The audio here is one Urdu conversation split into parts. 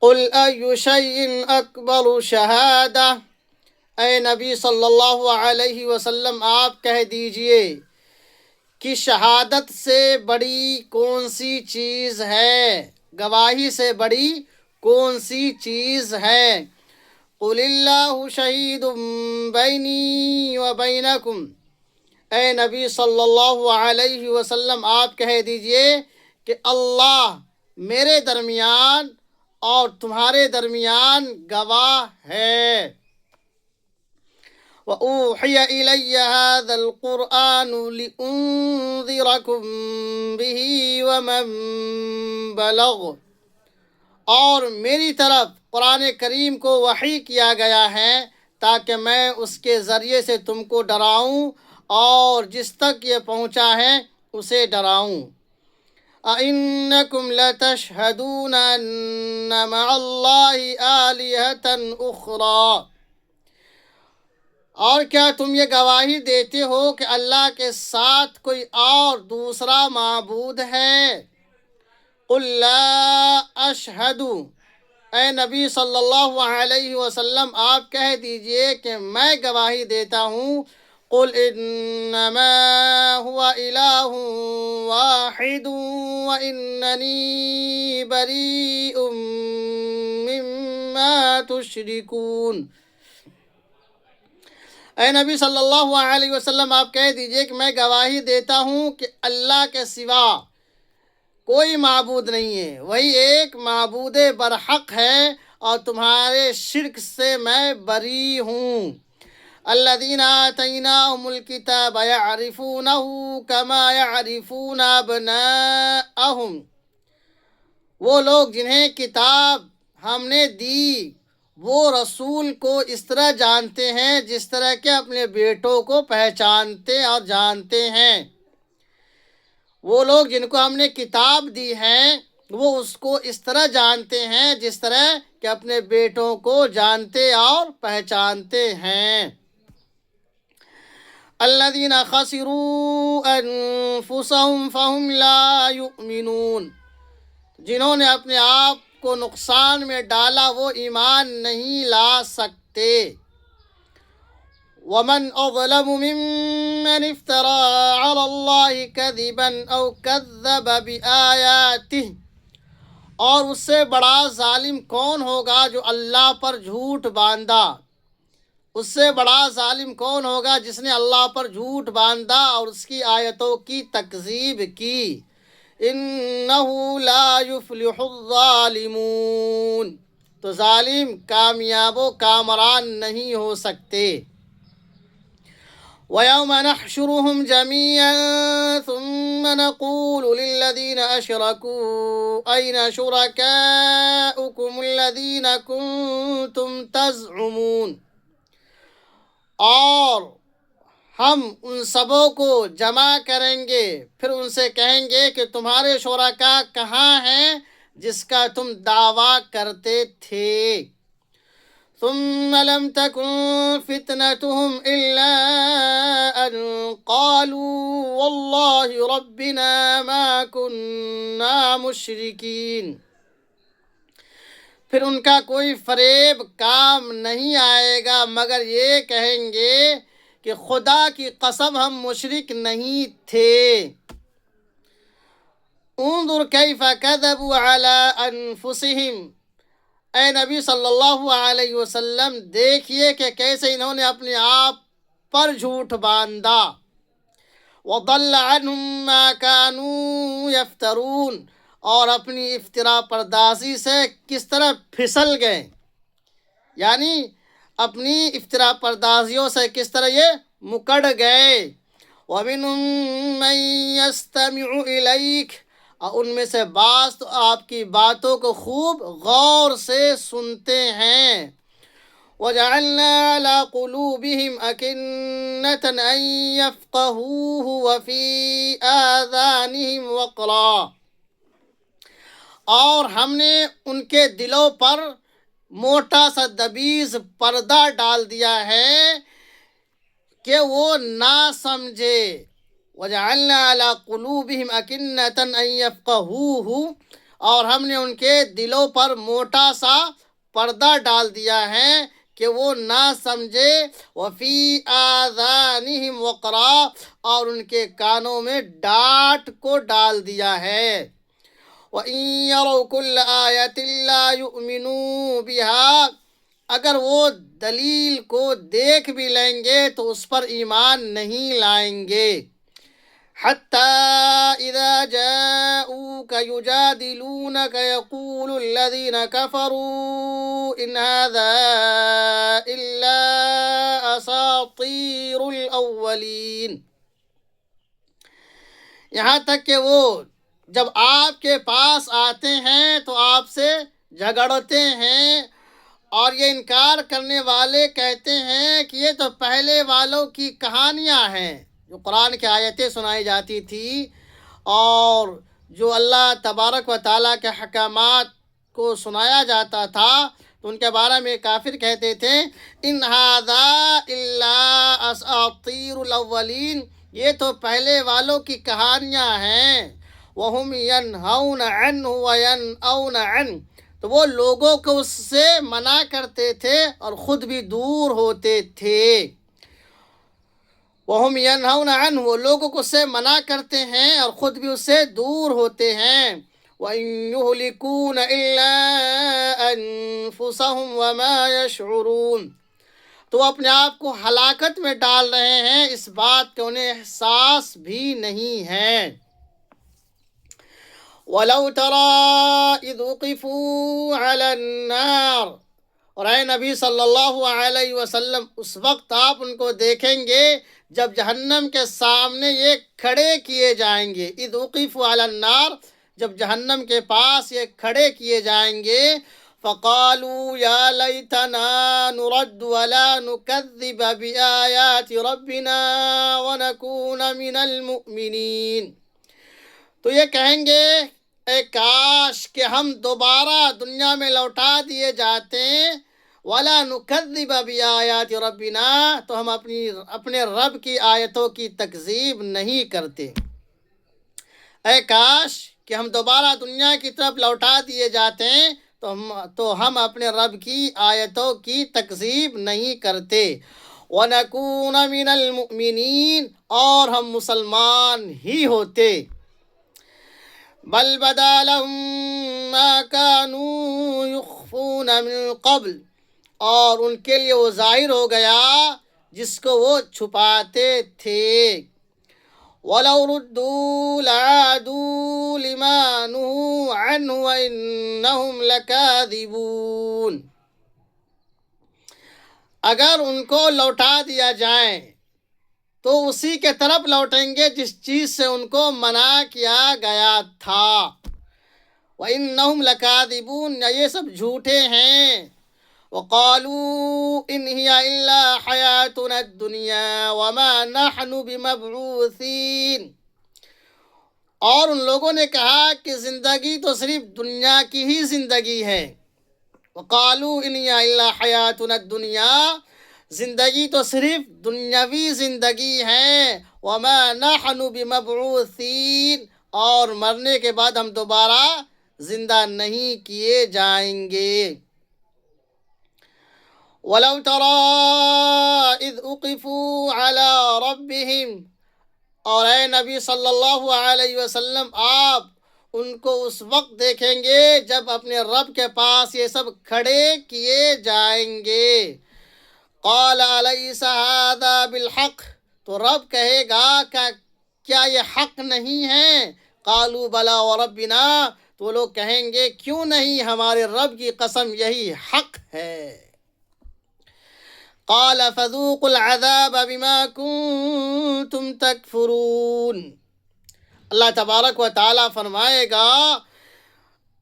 قل أي شيء أكبر شہادہ، اے نبی صلی اللہ علیہ وسلم آپ کہہ دیجئے کہ شہادت سے بڑی کون سی چیز ہے، گواہی سے بڑی کون سی چیز ہے۔ قل اللہ شہید بینی و بینکم، اے نبی صلی اللہ علیہ وسلم آپ کہہ دیجئے کہ اللہ میرے درمیان اور تمہارے درمیان گواہ ہے۔ وَأُوحِيَ إِلَيَّ هَذَا الْقُرْآنُ لِأُنذِرَكُم بِهِ وَمَن بَلَغَ، اور میری طرف قرآن کریم کو وحی کیا گیا ہے تاکہ میں اس کے ذریعے سے تم کو ڈراؤں اور جس تک یہ پہنچا ہے اسے ڈراؤں۔ أَإِنَّكُمْ لَتَشْهَدُونَ أَنَّ مَعَ اللَّهِ آلِهَةً أُخْرَى، اور کیا تم یہ گواہی دیتے ہو کہ اللہ کے ساتھ کوئی اور دوسرا معبود ہے؟ قل لا اشہد، اے نبی صلی اللہ علیہ وسلم آپ کہہ دیجئے کہ میں گواہی دیتا ہوں۔ قل انما هو الہ واحد واننی بریء مما تشرکون، اے نبی صلی اللہ علیہ وسلم آپ کہہ دیجئے کہ میں گواہی دیتا ہوں کہ اللہ کے سوا کوئی معبود نہیں ہے، وہی ایک معبود برحق ہے اور تمہارے شرک سے میں بری ہوں۔ الذین آتیناہم الکتاب یعرفونہ کما یعرفون ابناءہم، وہ لوگ جنہیں کتاب ہم نے دی وہ رسول کو اس طرح جانتے ہیں جس طرح کہ اپنے بیٹوں کو پہچانتے اور جانتے ہیں۔ وہ لوگ جن کو ہم نے کتاب دی ہے وہ اس کو اس طرح جانتے ہیں جس طرح کہ اپنے بیٹوں کو جانتے اور پہچانتے ہیں۔ الذین خسروا انفسهم فهم لا یؤمنون، جنہوں نے اپنے آپ کو نقصان میں ڈالا وہ ایمان نہیں لا سکتے۔ ومن اظلم ممن افترى على الله كذبا او كذب بآياته، اور اس سے بڑا ظالم کون ہوگا جو اللہ پر جھوٹ باندھا، اس سے بڑا ظالم کون ہوگا جس نے اللہ پر جھوٹ باندھا اور اس کی آیتوں کی تکذیب کی۔ انہ لا یفلح الظالمون، تو ظالم کامیاب و کامران نہیں ہو سکتے۔ وَيَوْمَ نَحْشُرُهُمْ جَمِيعًا ثُمَّ نَقُولُ لِلَّذِينَ أَشْرَكُوا أَيْنَ شُرَكَاؤُكُمُ الَّذِينَ كُنتُمْ تَزْعُمُونَ، اور ہم ان سبوں کو جمع کریں گے پھر ان سے کہیں گے کہ تمہارے شرکاء کہاں ہیں جس کا تم دعویٰ کرتے تھے۔ ثم لم تكن فتنتهم إلا أن قالوا والله ربنا ما كنا مشركين، پھر ان کا کوئی فریب کام نہیں آئے گا مگر یہ کہیں گے کہ خدا کی قسم ہم مشرک نہیں تھے۔ انظر کیف کذبوا علی انفسہم، اے نبی صلی اللہ علیہ وسلم دیکھیے کہ کیسے انہوں نے اپنے آپ پر جھوٹ باندھا۔ وضل عنہم ما كانوا یفترون، اور اپنی افترا پردازی سے کس طرح پھسل گئے، یعنی اپنی افترا پردازیوں سے کس طرح یہ مکڑ گئے۔ وَمِنْهُمْ مَنْ يَسْتَمِعُ إِلَيْكَ، اور ان میں سے بعض تو آپ کی باتوں کو خوب غور سے سنتے ہیں۔ وَجَعَلْنَا عَلَى قُلُوبِهِمْ أَكِنَّةً أَن يَفْقَهُوهُ وَفِي آذَانِهِمْ وَقْرًا، اور ہم نے ان کے دلوں پر موٹا سا دبیز پردہ ڈال دیا ہے کہ وہ نہ سمجھے۔ وَجَعَلْنَا عَلَى قُلُوبِهِمْ أَكِنَّةً أَن يَفْقَهُوهُ، اور ہم نے ان کے دلوں پر موٹا سا پردہ ڈال دیا ہے کہ وہ نہ سمجھے، وفی آذانہم وقرا، اور ان کے کانوں میں ڈانٹ کو ڈال دیا ہے۔ وَإِن يَرَوْا كُلَّ آيَةٍ لَا يُؤْمِنُوا بِهَا، اگر وہ دلیل کو دیکھ بھی لیں گے تو اس پر ایمان نہیں لائیں گے۔ حَتَّى إِذَا جَاءُوكَ يُجَادِلُونَكَ يَقُولُ الَّذِينَ كَفَرُوا إِنْ هَذَا إِلَّا أَسَاطِيرُ الْأَوَّلِينَ، یہاں تک کہ وہ جب آپ کے پاس آتے ہیں تو آپ سے جھگڑتے ہیں، اور یہ انکار کرنے والے کہتے ہیں کہ یہ تو پہلے والوں کی کہانیاں ہیں۔ جو قرآن کی آیتیں سنائی جاتی تھی اور جو اللہ تبارک و تعالیٰ کے حکامات کو سنایا جاتا تھا، تو ان کے بارے میں کافر کہتے تھے ان ھذا الا اساطیر الاولین، یہ تو پہلے والوں کی کہانیاں ہیں۔ وَهُمْ يَنْهَوْنَ عَنْهُ وَيَنْأَوْنَ عَنْهُ، تو وہ لوگوں کو اس سے منع کرتے تھے اور خود بھی دور ہوتے تھے۔ وَهُمْ يَنْهَوْنَ عَنْهُ، وہ لوگوں کو اس سے منع کرتے ہیں اور خود بھی اس سے دور ہوتے ہیں۔ وَإِن يُهْلِكُونَ إِلَّا أَنفُسَهُمْ وَمَا يَشْعُرُونَ، تو اپنے آپ کو ہلاکت میں ڈال رہے ہیں، اس بات کا انہیں احساس بھی نہیں ہے۔ وَلَوْ تَرَىٰ إِذْ وُقِفُوا عَلَى النَّارِ، اور اے نبی صلی اللہ علیہ وسلم اس وقت آپ ان کو دیکھیں گے جب جہنم کے سامنے یہ کھڑے کیے جائیں گے۔ اِذْ وُقِفُوا عَلَى النَّارِ، جب جہنم کے پاس یہ کھڑے کیے جائیں گے، فَقَالُوا يَا لَيْتَنَا نُرَدُّ وَلَا نُكَذِّبَ بِآيَاتِ رَبِّنَا وَنَكُونَ مِنَ الْمُؤْمِنِينَ، تو یہ کہیں گے اے کاش کہ ہم دوبارہ دنیا میں لوٹا دیے جاتے، وَلَا نُكَذِّبَ بِآيَاتِ رَبِّنَا، تو ہم اپنے رب کی آیتوں کی تکذیب نہیں کرتے۔ اے کاش کہ ہم دوبارہ دنیا کی طرف لوٹا دیے جاتے تو ہم اپنے رب کی آیتوں کی تکذیب نہیں کرتے۔ وَنَكُونَ مِنَ الْمُؤْمِنِينَ، اور ہم مسلمان ہی ہوتے۔ بل بدا لهم ما كانوا يخفون من قبل، اور ان کے لیے وہ ظاہر ہو گیا جس کو وہ چھپاتے تھے۔ وَلَوْ رُدُّوا لَعَادُوا لِمَا نُهُوا عَنْهُ وَإِنَّهُمْ لَكَاذِبُونَ، اگر ان کو لوٹا دیا جائے تو اسی کے طرف لوٹیں گے جس چیز سے ان کو منع کیا گیا تھا۔ وَإِنَّهُمْ لَكَاذِبُونَ، یہ سب جھوٹے ہیں۔ وَقَالُوا إِنْ هِيَ إِلَّا حَيَاتُنَا الدُّنْيَا وَمَا نَحْنُ بِمَبْعُوثِينَ، اور ان لوگوں نے کہا کہ زندگی تو صرف دنیا کی ہی زندگی ہے۔ وَقَالُوا إِنْ هِيَ إِلَّا حَيَاتُنَا الدُّنْيَا، زندگی تو صرف دنیاوی زندگی ہے۔ وَمَا نَحْنُ بِمَبْعُوثِينَ، اور مرنے کے بعد ہم دوبارہ زندہ نہیں کیے جائیں گے۔ وَلَوْ تَرَىٰ إِذْ وُقِفُوا عَلَىٰ رَبِّهِمْ، اور اے نبی صلی اللہ علیہ وسلم آپ ان کو اس وقت دیکھیں گے جب اپنے رب کے پاس یہ سب کھڑے کیے جائیں گے۔ قَالَ أَلَيْسَ هَٰذَا بِالْحَقِّ، تو رب کہے گا کہ کیا یہ حق نہیں ہے؟ قَالُوا بَلَىٰ وَرَبِّنَا، تو لوگ کہیں گے کیوں نہیں، ہمارے رب کی قسم یہی حق ہے۔ قَالَ فَذُوقُوا الْعَذَابَ بِمَا كُنتُمْ تَكْفُرُونَ، اللہ تبارک و تعالیٰ فرمائے گا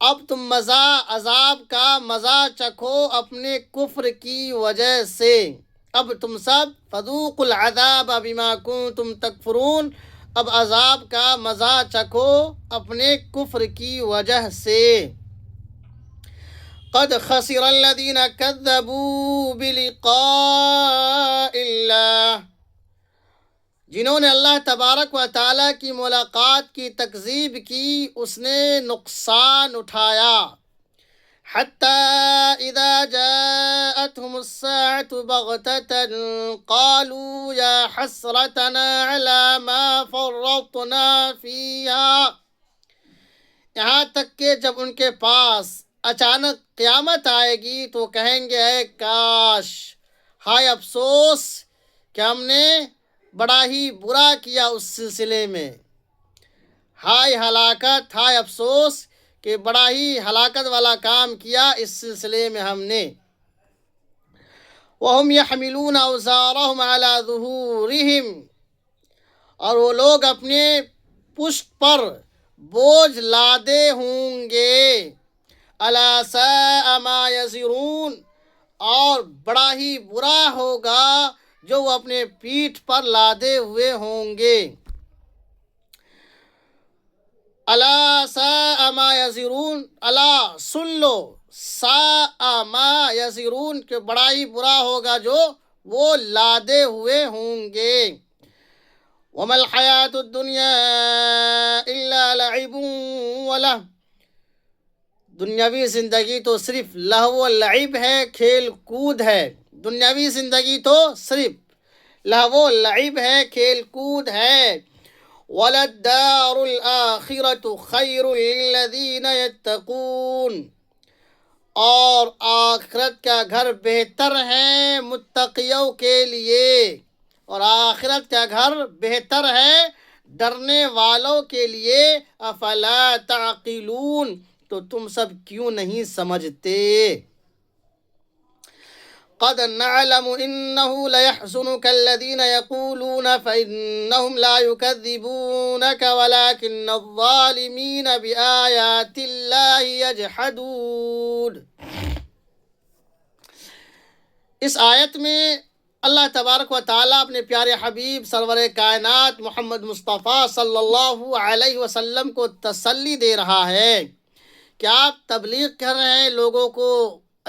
اب تم عذاب کا مزہ چکھو اپنے کفر کی وجہ سے۔ اب تم سب فذوقوا العذاب بما کنتم تکفرون، اب عذاب کا مزہ چکھو اپنے کفر کی وجہ سے۔ قد خسر الذين كذبوا بلقاء اللہ، جنہوں نے اللہ تبارک و تعالیٰ کی ملاقات کی تکذیب کی اس نے نقصان اٹھایا۔ حتى إذا جاءتهم الساعة بغتة قالوا يا حسرتنا على ما فرطنا فيها، یہاں تک کہ جب ان کے پاس اچانک قیامت آئے گی تو کہیں گے اے کاش، ہائے افسوس کہ ہم نے بڑا ہی برا کیا اس سلسلے میں، ہائے ہلاکت، ہائے افسوس کہ بڑا ہی ہلاکت والا کام کیا اس سلسلے میں ہم نے۔ وَهُمْ يَحْمِلُونَ أَوْزَارَهُمْ عَلَى ظُهُورِهِمْ، اور وہ لوگ اپنے پشت پر بوجھ لادے ہوں گے۔ أَلَا سَاءَ مَا يَزِرُونَ، اور بڑا ہی برا ہوگا جو وہ اپنے پیٹھ پر لادے ہوئے ہوں گے۔ الا ساء ما یزرون، الا سن لو، ساء ما یزرون کہ بڑا ہی برا ہوگا جو وہ لادے ہوئے ہوں گے۔ وما الحیات الدنیا الا لعب ولہو، دنیاوی زندگی تو صرف لہو و لعب ہے، کھیل کود ہے۔ دنیاوی زندگی تو صرف لہو و لعب ہے، کھیل کود ہے۔ وَلَلدَّارُ الْآخِرَةُ خَيْرٌ لِّلَّذِينَ يَتَّقُونَ، اور آخرت کا گھر بہتر ہے متقیوں کے لیے، اور آخرت کا گھر بہتر ہے ڈرنے والوں کے لیے۔ افلا تعقلون، تو تم سب کیوں نہیں سمجھتے؟ قد نعلم إنه ليحزنك الذين يقولون فإنهم لا يكذبونك ولكن الظالمين بآيات الله يجحدون۔ اس آیت میں اللہ تبارک و تعالیٰ اپنے پیارے حبیب سرور کائنات محمد مصطفیٰ صلی اللہ علیہ وسلم کو تسلی دے رہا ہے کہ آپ تبلیغ کر رہے ہیں، لوگوں کو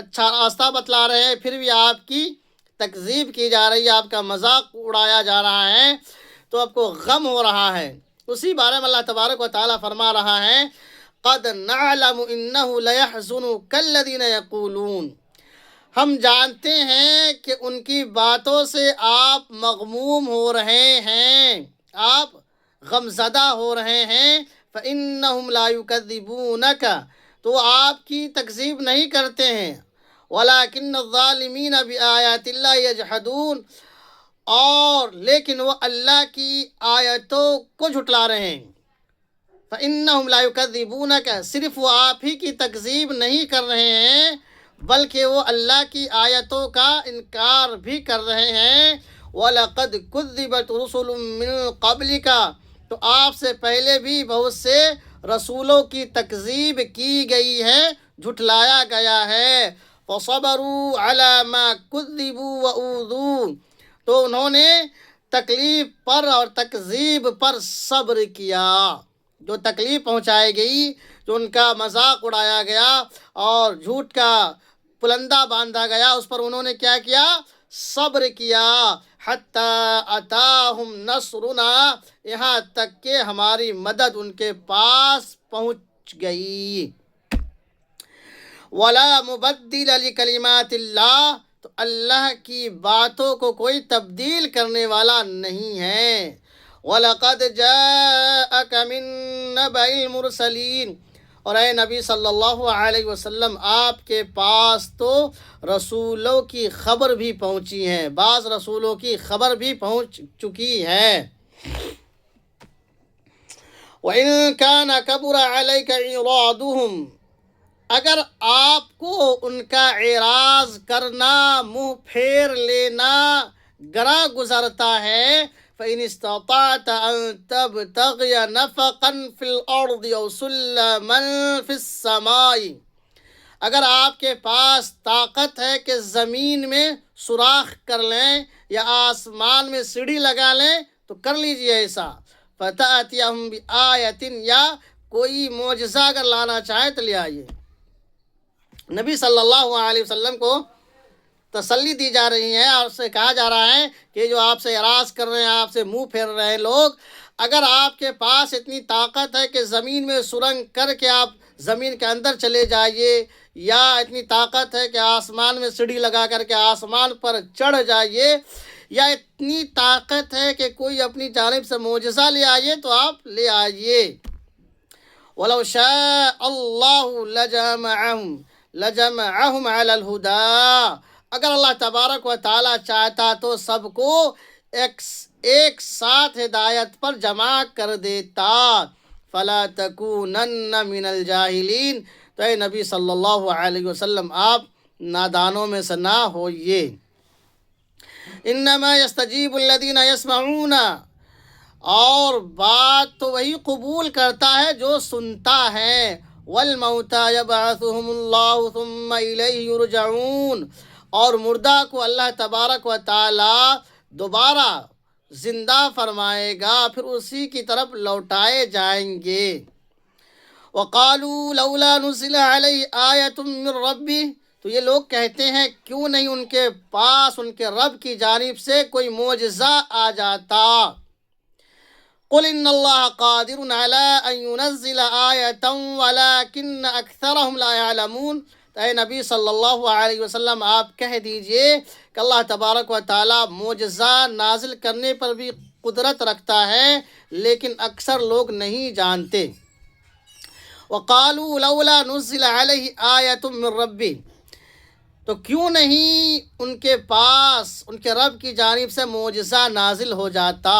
اچھا راستہ بتلا رہے ہیں، پھر بھی آپ کی تکذیب کی جا رہی ہے، آپ کا مذاق اڑایا جا رہا ہے، تو آپ کو غم ہو رہا ہے۔ اسی بارے میں اللہ تبارک و تعالیٰ فرما رہا ہے قد نعلم انه ليحزنك الذين يقولون، ہم جانتے ہیں کہ ان کی باتوں سے آپ مغموم ہو رہے ہیں، آپ غمزدہ ہو رہے ہیں۔ فإنهم لا يكذبونك، تو آپ کی تکذیب نہیں کرتے ہیں۔ وَلَكِنَّ الظَّالِمِينَ بِآيَاتِ اللَّهِ يَجْحَدُونَ، اور لیکن وہ اللہ کی آیتوں کو جھٹلا رہے ہیں۔ فَإِنَّهُمْ لَا يُكَذِّبُونَكَ، صرف وہ آپ ہی کی تکذیب نہیں کر رہے ہیں بلکہ وہ اللہ کی آیتوں کا انکار بھی کر رہے ہیں۔ وَلَقَدْ كُذِّبَتْ رُسُلٌ مِّن قَبْلِكَ، تو آپ سے پہلے بھی بہت سے رسولوں کی تکذیب کی گئی ہے، جھٹلایا گیا ہے۔ فَصَبَرُوا عَلَى مَا كُذِّبُوا وَأُوذُوا، تو انہوں نے تکلیف پر اور تکذیب پر صبر کیا، جو تکلیف پہنچائی گئی، جو ان کا مذاق اڑایا گیا اور جھوٹ کا پلندہ باندھا گیا، اس پر انہوں نے کیا کیا؟ صبر کیا۔ حَتَّى أَتَاهُمْ نَصْرُنَا، یہاں تک کہ ہماری مدد ان کے پاس پہنچ گئی۔ وَلَا مُبَدِّلَ لِكَلِمَاتِ اللَّهِ، تو اللہ کی باتوں کو کوئی تبدیل کرنے والا نہیں ہے۔ وَلَقَدْ جَاءَكَ مِن نَّبَإِ الْمُرْسَلِينَ، اور اے نبی صلی اللہ علیہ وسلم آپ کے پاس تو رسولوں کی خبر بھی پہنچی ہے، بعض رسولوں کی خبر بھی پہنچ چکی ہے۔ وَإِن كَانَ كَبُرَ عَلَيْكَ إِعْرَاضُهُمْ، اگر آپ کو ان کا اعراض کرنا، منہ پھیر لینا گراں گزرتا ہے، فَإِنِ اسْتَطَعْتَ أَن تَبْتَغِيَ نَفَقًا فِي الْأَرْضِ أَوْ سُلَّمًا فِي السَّمَاءِ، اگر آپ کے پاس طاقت ہے کہ زمین میں سوراخ کر لیں یا آسمان میں سیڑھی لگا لیں تو کر لیجئے ایسا۔ فَتَأْتِيَهُمْ بِآيَةٍ، یا کوئی معجزہ اگر لانا چاہیں تو لے آئیے۔ نبی صلی اللہ علیہ وسلم کو تسلی دی جا رہی ہے اور اسے کہا جا رہا ہے کہ جو آپ سے اعراض کر رہے ہیں، آپ سے منہ پھیر رہے ہیں لوگ، اگر آپ کے پاس اتنی طاقت ہے کہ زمین میں سرنگ کر کے آپ زمین کے اندر چلے جائیے، یا اتنی طاقت ہے کہ آسمان میں سیڑھی لگا کر کے آسمان پر چڑھ جائیے، یا اتنی طاقت ہے کہ کوئی اپنی جانب سے معجزہ لے آئیے تو آپ لے آئیے۔ وَلَوْ شَاءَ اللَّهُ لَجَمَعَهُمْ عَلَى الْهُدَىٰ، اگر اللہ تبارک و تعالیٰ چاہتا تو سب کو ایک ساتھ ہدایت پر جمع کر دیتا۔ فَلَا تَكُونَنَّ مِنَ الْجَاهِلِينَ، تو اے نبی صلی اللہ علیہ وسلم آپ نادانوں میں سے نہ ہوئیے۔ انما یستجیب الذین یسمعون، اور بات تو وہی قبول کرتا ہے جو سنتا ہے۔ والموتى یبعثهم اللہ ثم الیہ یرجعون، اور مردہ کو اللہ تبارک و تعالی دوبارہ زندہ فرمائے گا، پھر اسی کی طرف لوٹائے جائیں گے۔ وقالوا لولا نزل علیہ آیۃ من ربہ، تو یہ لوگ کہتے ہیں کیوں نہیں ان کے پاس ان کے رب کی جانب سے کوئی معجزہ آ جاتا۔ قل ان اللہ قادر علی ان ينزل آیۃ ولکن اکثرهم لا يعلمون، تو اے نبی صلی اللہ علیہ وسلم آپ کہہ دیجئے کہ اللہ تبارک و تعالی معجزہ نازل کرنے پر بھی قدرت رکھتا ہے، لیکن اکثر لوگ نہیں جانتے۔ وقالوا لولا نزل علیہ آیۃ من ربہ، تو کیوں نہیں ان کے پاس ان کے رب کی جانب سے معجزہ نازل ہو جاتا۔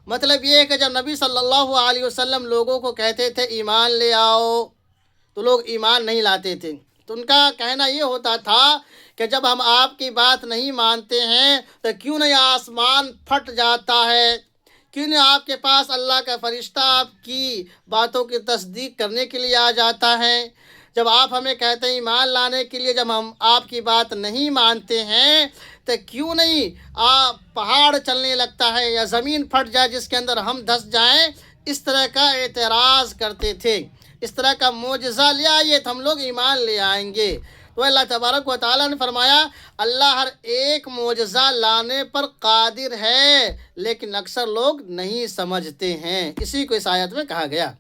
مطلب یہ ہے کہ جب نبی صلی اللہ علیہ وسلم لوگوں کو کہتے تھے ایمان لے آؤ تو لوگ ایمان نہیں لاتے تھے، تو ان کا کہنا یہ ہوتا تھا کہ جب ہم آپ کی بات نہیں مانتے ہیں تو کیوں نہیں آسمان پھٹ جاتا ہے، کیوں نہیں آپ کے پاس اللہ کا فرشتہ آپ کی باتوں کی تصدیق کرنے کے لیے آ جاتا ہے۔ جب آپ ہمیں کہتے ہیں ایمان لانے کے لیے، جب ہم آپ کی بات نہیں مانتے ہیں تو کیوں نہیں پہاڑ چلنے لگتا ہے یا زمین پھٹ جائے جس کے اندر ہم دھس جائیں، اس طرح کا اعتراض کرتے تھے۔ اس طرح کا معجزہ لے آئیے تو ہم لوگ ایمان لے آئیں گے۔ تو اللہ تبارک و تعالیٰ نے فرمایا اللہ ہر ایک معجزہ لانے پر قادر ہے، لیکن اکثر لوگ نہیں سمجھتے ہیں۔ اسی کو اس آیت میں کہا گیا۔